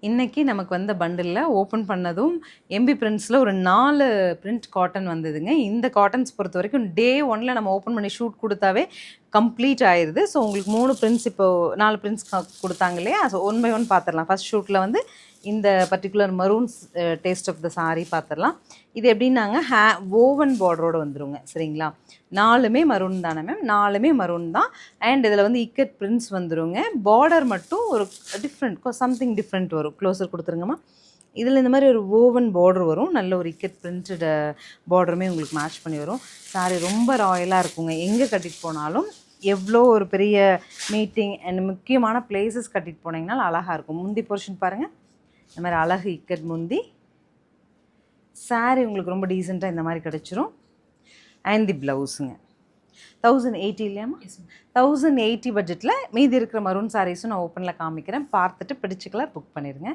இன்றைக்கி நமக்கு வந்த பண்டிலில் ஓப்பன் பண்ணதும் எம்பி பிரிண்ட்ஸில் ஒரு 4 பிரிண்ட் காட்டன் வந்ததுங்க. இந்த காட்டன்ஸ் பொறுத்த வரைக்கும் டே 1ல் நம்ம ஓப்பன் பண்ணி ஷூட் கொடுத்தாவே கம்ப்ளீட் ஆயிடுது. ஸோ உங்களுக்கு 3 பிரிண்ட்ஸ் இப்போது 4 பிரிண்ட்ஸ் கொடுத்தாங்க இல்லையா? ஸோ ஒன் பை ஒன் பார்த்துடலாம். ஃபஸ்ட் ஷூட்டில் வந்து இந்த particular maroons taste of the sari பார்த்துடலாம். இது எப்படின்னாங்க ஓவன் பார்டரோடு வந்துருங்க. சரிங்களா? 4மே மரூன் தானே மேம்? 4மே மரூன் தான். அண்ட் இதில் வந்து இக்கட் பிரிண்ட்ஸ் வந்துருங்க. பார்டர் மட்டும் ஒரு டிஃப்ரெண்ட் சம்திங் டிஃப்ரெண்ட் வரும். க்ளோஸர் கொடுத்துருங்கம்மா. இதில் இந்த மாதிரி ஒரு ஓவன் பார்டர் வரும். நல்ல ஒரு இக்கட் பிரிண்டட் பார்டருமே உங்களுக்கு மேட்ச் பண்ணி வரும். சாரி ரொம்ப ராயலாக இருக்குங்க. எங்கே கட்டிட்டு போனாலும் எவ்வளோ ஒரு பெரிய மீட்டிங் அண்ட் முக்கியமான பிளேசஸ் கட்டிட்டு போனீங்கனாலும் அழகாக இருக்கும். முந்தி போர்ஷன் பாருங்கள். இந்த மாதிரி அழகு இக்கட் முந்தி. சாரி உங்களுக்கு ரொம்ப டீசெண்டாக இந்த மாதிரி கிடச்சிரும். அண்ட் தி ப்ளவுஸுங்க 1080 இல்லையாம்மா? 1080 பட்ஜெட்டில் மீதி இருக்கிற மரூன் சாரீஸும் நான் ஓப்பனில் காமிக்கிறேன். பார்த்துட்டு பிடிச்சிக்கலாம், புக் பண்ணிடுங்க.